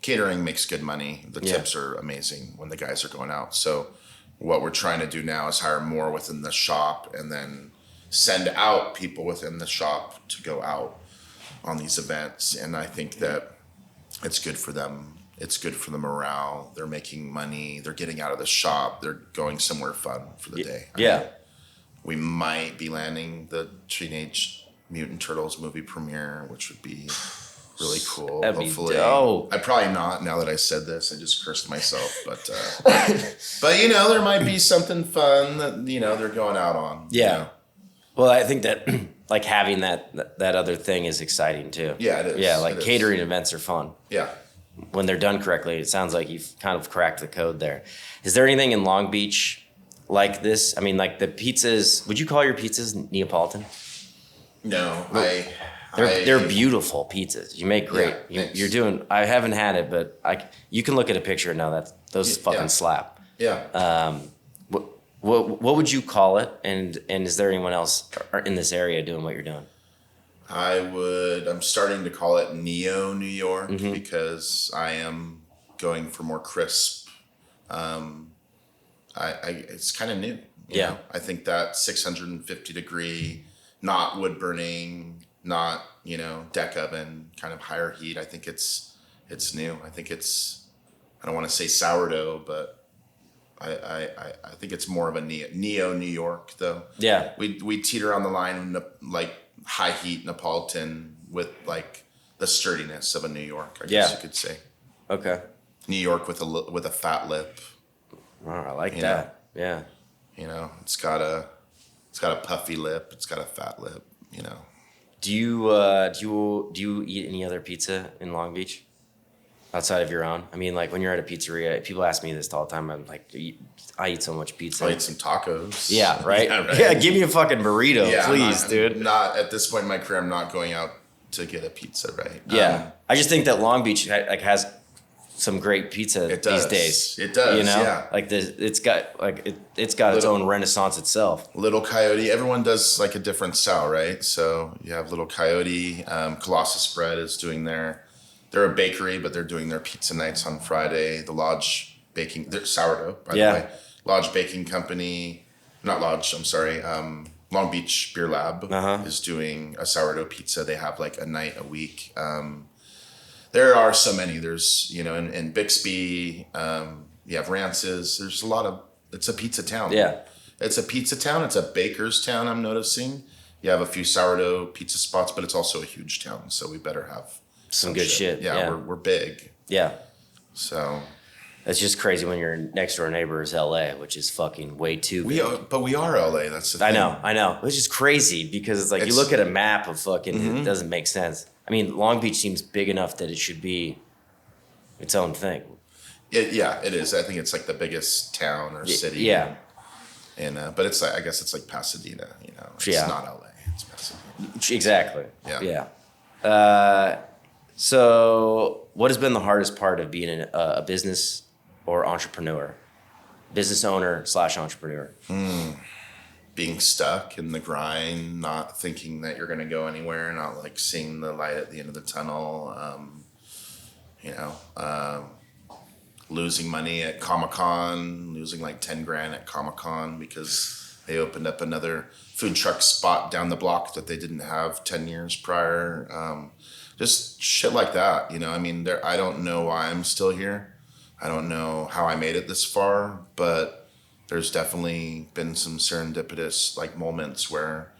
catering makes good money. The tips are amazing when the guys are going out. So what we're trying to do now is hire more within the shop and then send out people within the shop to go out on these events. And I think that it's good for them. It's good for the morale. They're making money. They're getting out of the shop. They're going somewhere fun for the day. I mean, we might be landing the Teenage Mutant Turtles movie premiere, which would be really cool. That'd hopefully. Be dope. I probably not. Now that I said this, I just cursed myself. But but you know, there might be something fun that, you know, they're going out on. Yeah. You know? Well, I think that like having that other thing is exciting too. Yeah, it is. Yeah, like catering events are fun. Yeah. When they're done correctly, it sounds like you've kind of cracked the code there. Is there anything in Long Beach like this? I mean, like the pizzas, would you call your pizzas Neapolitan? No, They're beautiful pizzas. You make great. Yeah, You're doing. I haven't had it, but you can look at a picture and know that those fucking slap. Yeah. What would you call it? And is there anyone else in this area doing what you're doing? I'm starting to call it Neo New York because I am going for more crisp. It's kind of new. You know? I think that 650 degree, not wood burning, not, you know, deck oven, kind of higher heat. I think it's new. I think I don't want to say sourdough, but I think it's more of a Neo New York though. Yeah. We teeter on the line like high heat Neapolitan with like the sturdiness of a New York, I guess you could say. Okay. New York with a fat lip. Oh, I like that. Know? Yeah. You know, it's got a puffy lip. It's got a fat lip. You know. Do you eat any other pizza in Long Beach outside of your own? I mean, like when you're at a pizzeria, people ask me this all the time. I'm like, I eat so much pizza. I eat some tacos. Yeah, right? Yeah, give me a fucking burrito, please, dude. Not at this point in my career. I'm not going out to get a pizza, right? Yeah, I just think that Long Beach like has some great pizza It does. these days. It does, You know, yeah. like it's got its own renaissance itself. Little Coyote, everyone does like a different style, right? So you have Little Coyote, Colossus Bread is doing they're a bakery, but they're doing their pizza nights on Friday. The Lodge Baking, they're sourdough, by the way. Lodge Baking Company, not Lodge, I'm sorry, Long Beach Beer Lab is doing a sourdough pizza. They have like a night a week. There are so many. There's, in Bixby, you have Rances. There's a lot of, it's a pizza town. Yeah. It's a pizza town. It's a baker's town, I'm noticing. You have a few sourdough pizza spots, but it's also a huge town. So we better have some good shit. Yeah, we're big. Yeah. So it's just crazy when your next door neighbor is LA, which is fucking way too big. But we are LA. That's the thing. I know. It's just crazy because it's like you look at a map of fucking, it doesn't make sense. I mean, Long Beach seems big enough that it should be its own thing. It is. I think it's like the biggest town or city. Yeah. And but it's like, I guess it's like Pasadena. It's not LA. It's Pasadena. Exactly. Yeah. So, what has been the hardest part of being a business or entrepreneur, business owner / entrepreneur? Being stuck in the grind, not thinking that you're going to go anywhere, not like seeing the light at the end of the tunnel. Losing money at Comic-Con, losing like 10 grand at Comic-Con because they opened up another food truck spot down the block that they didn't have 10 years prior. Just shit like that, I don't know why I'm still here. I don't know how I made it this far, but there's definitely been some serendipitous like moments where,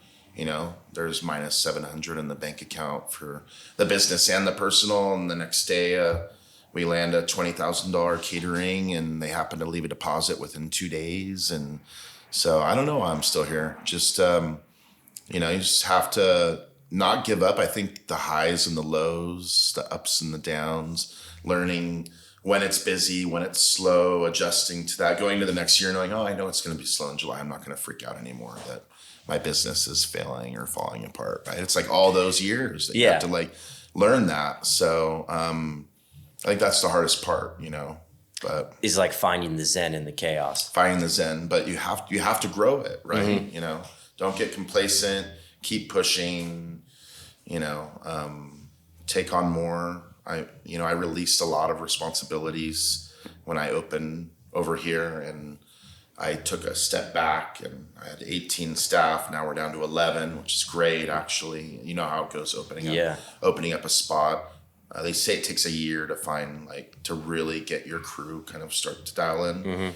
there's minus 700 in the bank account for the business and the personal. And the next day, we land a $20,000 catering and they happen to leave a deposit within 2 days. And so I don't know why I'm still here. Just, you just have to not give up. I think the highs and the lows, the ups and the downs, learning when it's busy, when it's slow, adjusting to that, going to the next year knowing, I know it's going to be slow in July. I'm not going to freak out anymore that my business is failing or falling apart, right? It's like all those years that you have to like learn that. So I think that's the hardest part, but is like finding the zen in the chaos. Finding the zen, but you have to grow it, right? Don't get complacent, keep pushing, take on more. I released a lot of responsibilities when I opened over here, and I took a step back, and I had 18 staff. Now we're down to 11, which is great, actually. You know how it goes opening up a spot. They say it takes a year to really get your crew kind of start to dial in.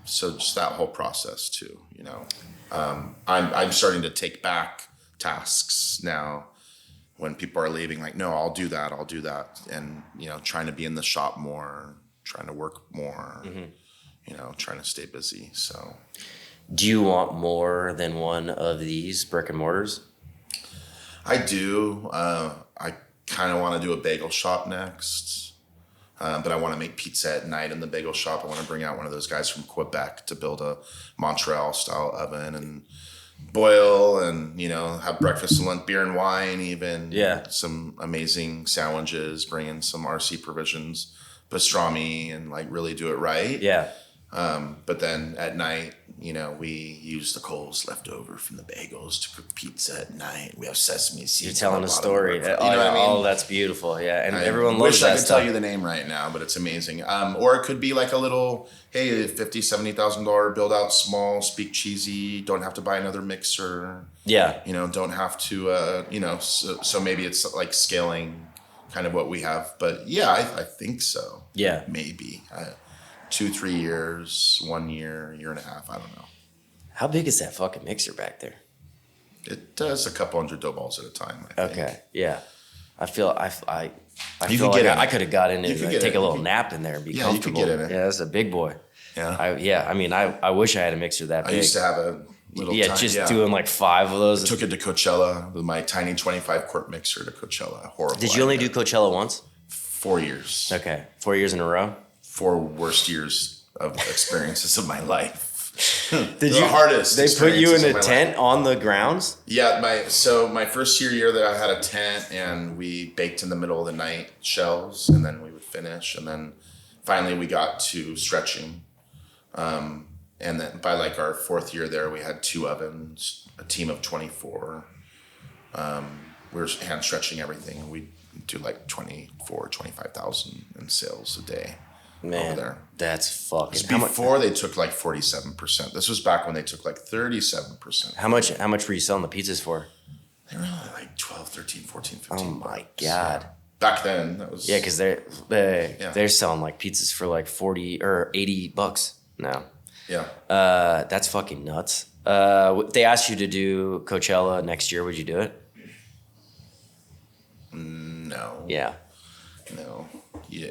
So just that whole process too, I'm starting to take back tasks now. When people are leaving, like, no, I'll do that. And, trying to be in the shop more, trying to work more, trying to stay busy. So do you want more than one of these brick and mortars? I do. I kind of want to do a bagel shop next. But I want to make pizza at night in the bagel shop. I want to bring out one of those guys from Quebec to build a Montreal style oven and boil and have breakfast and lunch, beer and wine, even some amazing sandwiches, bring in some RC provisions, pastrami, and like really do it right. But then at night, we use the coals left over from the bagels to cook pizza at night. We have sesame seeds. You're telling a story. What I mean? Oh, that's beautiful. Yeah, and everyone loves that stuff. I wish I could tell you the name right now, but it's amazing. Or it could be like a little, hey, $50,000, $70,000 build out small, Speak Cheezy. Don't have to buy another mixer. Yeah. Don't have to, so maybe it's like scaling kind of what we have. But yeah, I think so. Yeah. Maybe. 2-3 years, 1 year, year and a half. I don't know. How big is that fucking mixer back there? It does a couple hundred dough balls at a time, I think. Okay, yeah. I feel like I could have got in it and take a little nap in there and be comfortable. You could get in it. Yeah, that's a big boy. Yeah. I wish I had a mixer that big. I used to have a little doing like 5 of those. I took it to Coachella with my tiny 25-quart mixer to Coachella. Horrible. Did you only do Coachella once? 4 years. Okay, 4 years in a row? 4 worst years of experiences of my life. The hardest. They put you in a my tent life. on the grounds? Yeah, my first year that I had a tent, and we baked in the middle of the night shells, and then we would finish, and then finally we got to stretching. And then by like our fourth year there, we had 2 ovens, a team of 24. We were hand stretching everything, and we do like 25,000 in sales a day. Man, over there. That's fucking. Before they took like 47%. This was back when they took like 37%. How much were you selling the pizzas for? They were only like 12, 13, 14, 15. Oh my God. Yeah. Back then, that was. Yeah, because they're selling like pizzas for like 40 or $80 now. Yeah. That's fucking nuts. They asked you to do Coachella next year. Would you do it? No. Yeah. No. Yeah.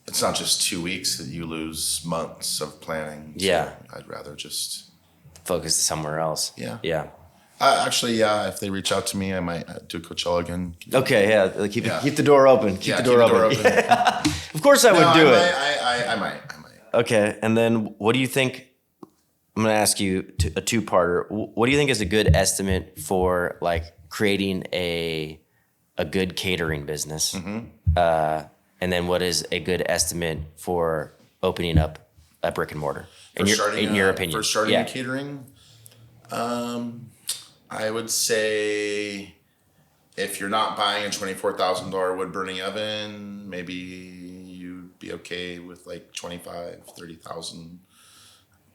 It's not just 2 weeks that you lose months of planning. So yeah. I'd rather just focus somewhere else. Yeah. Yeah. Actually, yeah. If they reach out to me, I might do Coachella again. Okay. Yeah. Keep the door open. Keep the door open. Yeah. Of course, I would do it. I might. Okay. And then, what do you think? I'm going to ask you a 2-parter. What do you think is a good estimate for like creating a good catering business? Mm-hmm. And then what is a good estimate for opening up a brick and mortar? In your opinion. For starting catering, I would say if you're not buying a $24,000 wood burning oven, maybe you'd be okay with like 25, 30,000.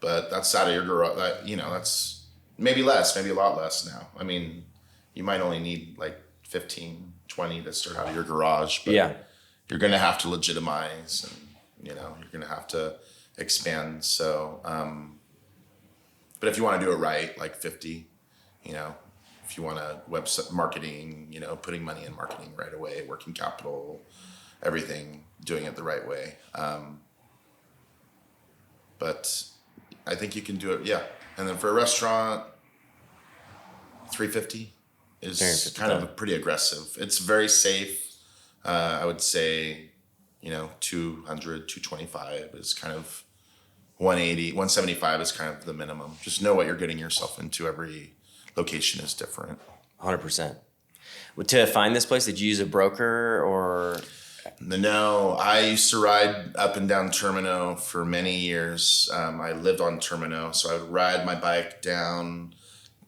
But that's out of your garage. That's maybe less, maybe a lot less now. I mean, you might only need like 15, 20 to start out of your garage. But you're going to have to legitimize, and you're going to have to expand. So, but if you want to do it right, like 50, if you want to website marketing, putting money in marketing right away, working capital, everything, doing it the right way. But I think you can do it. Yeah. And then for a restaurant, 350 is kind of pretty aggressive. It's very safe. I would say, 200, 225 is kind of 180, 175 is kind of the minimum. Just know what you're getting yourself into. Every location is different. 100%. To find this place, did you use a broker or? No, I used to ride up and down Termino for many years. I lived on Termino, so I would ride my bike down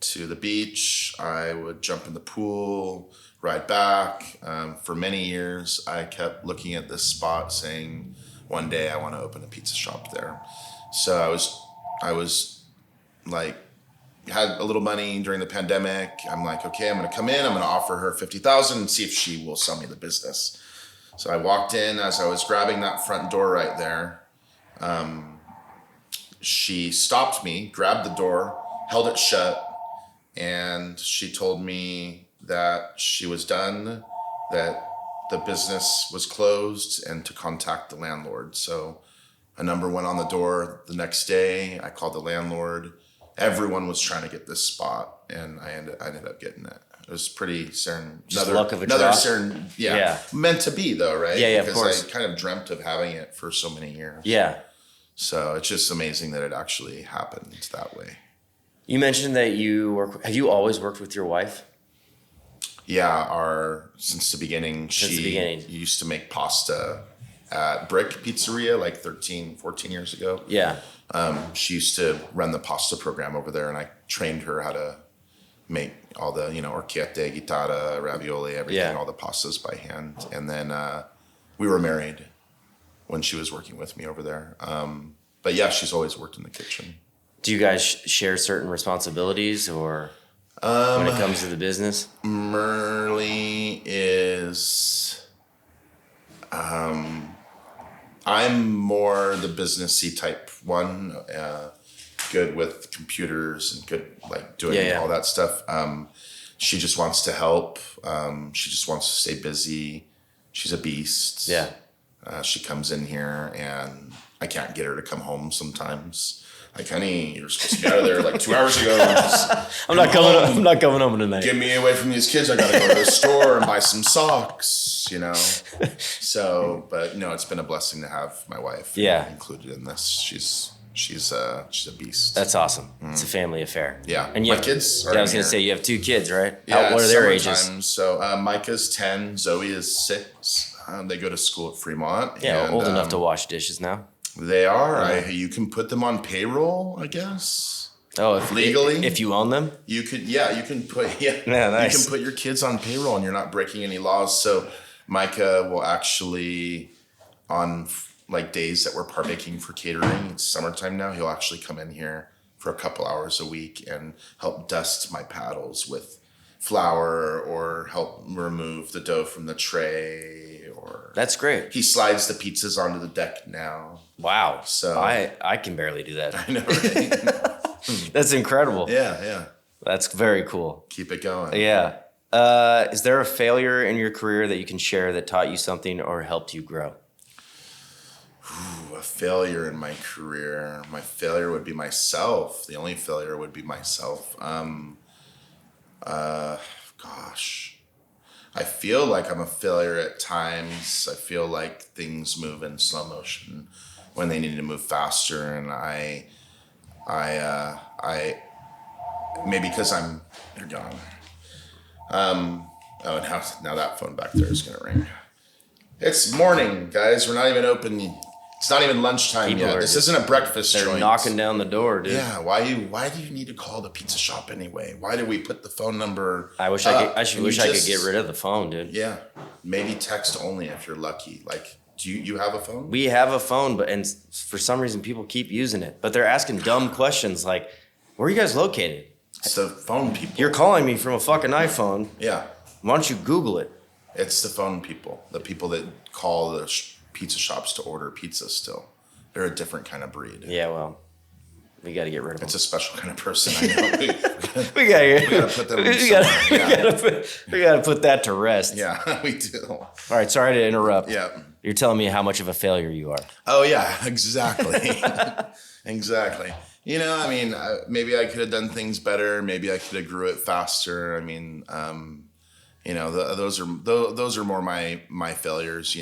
to the beach. I would jump in the pool, ride back. For many years, I kept looking at this spot saying, one day I want to open a pizza shop there. So I was like, had a little money during the pandemic. I'm like, okay, I'm going to come in. I'm going to offer her $50,000 and see if she will sell me the business. So I walked in. As I was grabbing that front door right there, she stopped me, grabbed the door, held it shut, and she told me that she was done, that the business was closed, and to contact the landlord. So a number went on the door the next day. I called the landlord. Everyone was trying to get this spot, and I ended up getting it. It was pretty luck of a drop. Meant to be though, right? Yeah, because of course. I kind of dreamt of having it for so many years. Yeah. So it's just amazing that it actually happened that way. You mentioned that have you always worked with your wife? Yeah, since the beginning, she used to make pasta at Brick Pizzeria like 13, 14 years ago. Yeah. She used to run the pasta program over there, and I trained her how to make all the, orecchiette, guitarra, ravioli, everything, all the pastas by hand. And then we were married when she was working with me over there. But yeah, she's always worked in the kitchen. Do you guys share certain responsibilities or when it comes to the business? Merle is... I'm more the businessy type one, good with computers and good like doing all that stuff. She just wants to help. She just wants to stay busy. She's a beast. Yeah. She comes in here and I can't get her to come home sometimes. Like, honey, you're supposed to be out of there like 2 hours ago. I'm not coming home tonight. Get me away from these kids. I gotta go to the store and buy some socks, So, but it's been a blessing to have my wife included in this. She's She's a beast. That's awesome. It's a family affair. Yeah. And you My have, kids are yeah, I was in going to say, here. you have 2 kids, right? Yeah, What are their summertime. ages? So Micah's 10, Zoe is 6. They go to school at Fremont. Yeah, and, old enough to wash dishes now. They are. You can put them on payroll, I guess. Oh, if Legally? if you own them? You could, you can put, Yeah, nice. You can put your kids on payroll and you're not breaking any laws. So Micah will actually, on like days that we're partaking for catering, it's summertime now, he'll actually come in here for a couple hours a week and help dust my paddles with flour or help remove the dough from the tray. Or That's great. he slides the pizzas onto the deck now. Wow. So I can barely do that. I know, right? That's incredible. Yeah. That's very cool. Keep it going. Yeah. Is there a failure in your career that you can share that taught you something or helped you grow? A failure in my career. My failure would be myself. The only failure would be myself. Gosh. I feel like I'm a failure at times. I feel like things move in slow motion when they need to move faster, and I maybe because they're gone. Now that phone back there is gonna ring. It's morning, guys. We're not even open. It's not even lunchtime yet. This isn't a breakfast They're joint. knocking down the door, dude. Yeah. Why do you need to call the pizza shop anyway? Why did we put the phone number? I wish I could get rid of the phone, dude. Yeah. Maybe text only if you're lucky. Like, do you have a phone? We have a phone, and for some reason people keep using it. But they're asking dumb questions like, "Where are you guys located?" It's the phone people. You're calling me from a fucking iPhone. Yeah. Why don't you Google it? It's the phone people. The people that call the pizza shops to order pizza still. They're a different kind of breed. Yeah, well, we got to get rid of them. It's a special kind of person. I know. We got to put them somewhere. We got to put that to rest. Yeah, we do. All right, sorry to interrupt. Yeah. You're telling me how much of a failure you are. Oh, yeah, exactly. Exactly. Maybe I could have done things better. Maybe I could have grew it faster. Those are more my failures,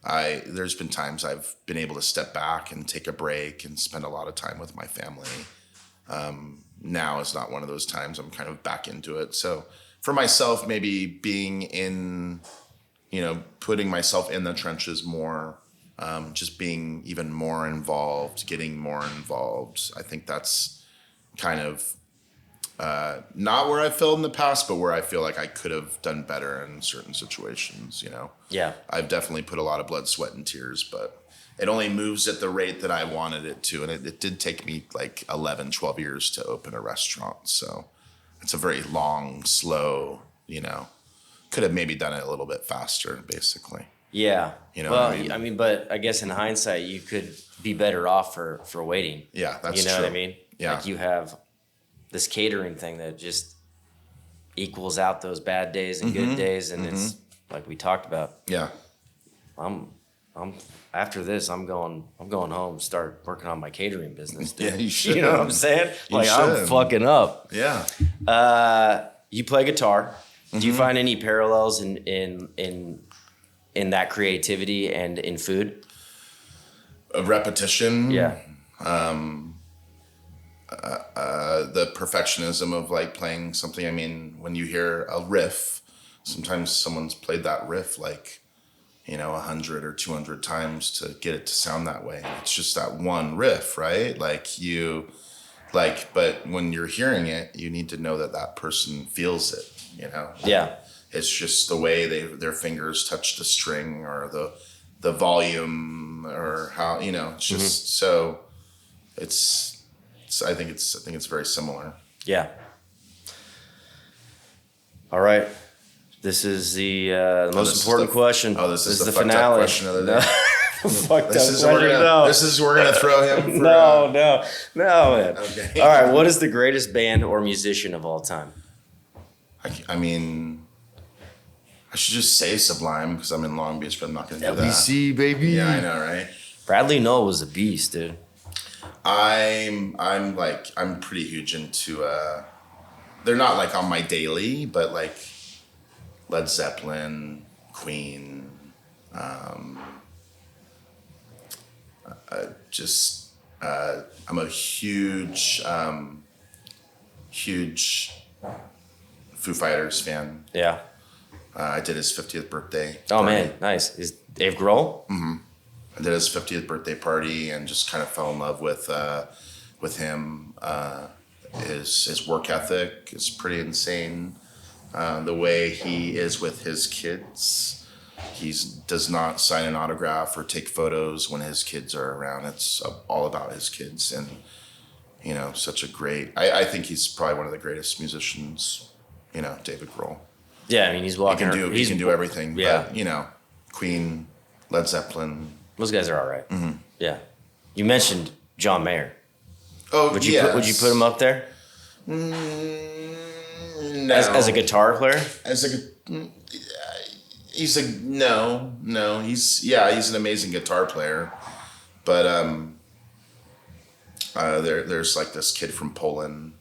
there's been times I've been able to step back and take a break and spend a lot of time with my family. Now is not one of those times. I'm kind of back into it. So for myself, maybe being in, putting myself in the trenches more, just being even more involved, getting more involved. I think that's kind of not where I failed in the past, but where I feel like I could have done better in certain situations, Yeah. I've definitely put a lot of blood, sweat, and tears, but it only moves at the rate that I wanted it to. And it did take me like 11, 12 years to open a restaurant. So it's a very long, slow, could have maybe done it a little bit faster, basically. Yeah. Well, but I guess in hindsight, you could be better off for waiting. Yeah, that's true. You know what I mean? Yeah. Like you have this catering thing that just equals out those bad days and good days, and it's like we talked about. Yeah. I'm after this, I'm going home and start working on my catering business. Dude. Yeah, you should. You know what I'm saying? You I'm should. fucking up. Yeah. You play guitar. Do you find any parallels in that creativity and in food? A repetition. Yeah. The perfectionism of like playing something. When you hear a riff, sometimes someone's played that riff like, 100 or 200 times to get it to sound that way. It's just that one riff, right? But when you're hearing it, you need to know that person feels it, Yeah. It's just the way their fingers touch the string or the volume or how, it's just so I think it's very similar. Yeah. All right. This is the most important question. Oh, this is the finale. question of the day. No. We're gonna throw him. For, no, man. Okay. All right. What is the greatest band or musician of all time? I should just say Sublime because I'm in Long Beach, but I'm not gonna do that. LBC, baby. Yeah, I know, right? Bradley Noel was a beast, dude. I'm pretty huge into. They're not like on my daily, but like Led Zeppelin, Queen, just I'm a huge Foo Fighters fan. Yeah. I did his 50th birthday. Oh, party. man. Nice. Is Dave Grohl? Mm-hmm. I did his 50th birthday party and just kind of fell in love with him. His work ethic is pretty insane. The way he is with his kids. He does not sign an autograph or take photos when his kids are around. It's all about his kids. And, you know, such a great... I think he's probably one of the greatest musicians, you know, David Grohl. Yeah, I mean, he's walking... He can do everything. Yeah. But, you know, Queen, Led Zeppelin... Those guys are all right. Mm-hmm. Yeah. You mentioned John Mayer. Oh, would you put him up there? No. As a guitar player? He's an amazing guitar player. But there's like this kid from Poland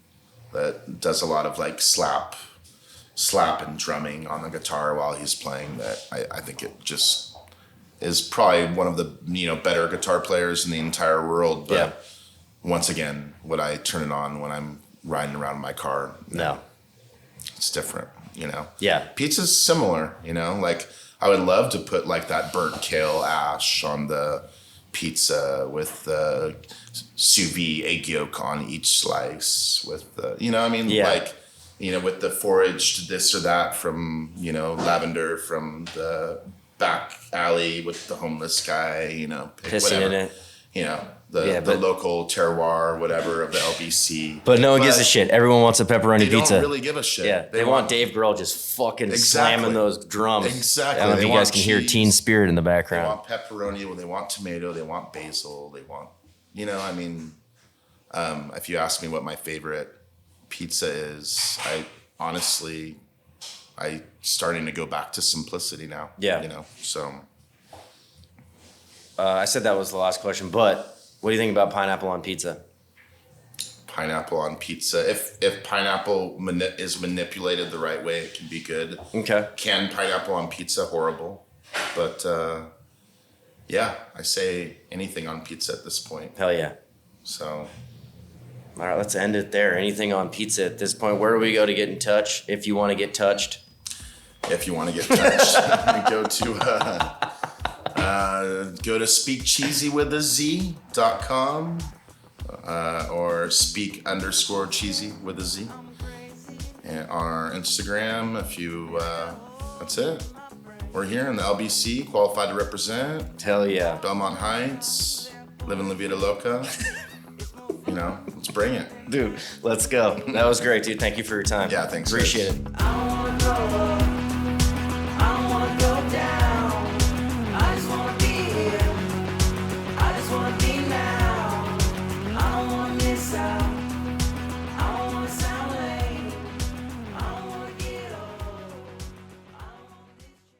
that does a lot of like slap and drumming on the guitar while he's playing that I think it just is probably one of the, you know, better guitar players in the entire world. But once again, would I turn it on when I'm riding around in my car? No. It's different, you know? Yeah. Pizza's similar, you know? Like, I would love to put, like, that burnt kale ash on the pizza with the sous vide egg yolk on each slice with the, you know, I mean, like, you know, with the foraged this or that from, you know, lavender from the back alley with the homeless guy, you know, pissing in it. You know, the local terroir, whatever, of the LBC. But no one gives a shit. Everyone wants a pepperoni pizza. They don't really give a shit. Yeah, they want Dave Grohl just fucking slamming those drums. Exactly. I don't know if you guys can hear Teen Spirit in the background. They want pepperoni, they want tomato, they want basil, they want, you know, I mean, if you ask me what my favorite pizza is, I starting to go back to simplicity now. Yeah. You know, so. I said that was the last question, but what do you think about pineapple on pizza? Pineapple on pizza. If pineapple is manipulated the right way, it can be good. Okay. Canned pineapple on pizza, horrible. But yeah, I say anything on pizza at this point. Hell yeah. So. All right, let's end it there. Anything on pizza at this point? Where do we go to get in touch if you want to get touched? If you want to get touched, go to speakcheezywithaz.com or speak_cheezy with a Z. And on our Instagram, that's it. We're here in the LBC, qualified to represent. Hell yeah. Belmont Heights, living La Vida Loca. You know, let's bring it. Dude, let's go. That was great, dude. Thank you for your time. Yeah, thanks. Appreciate it.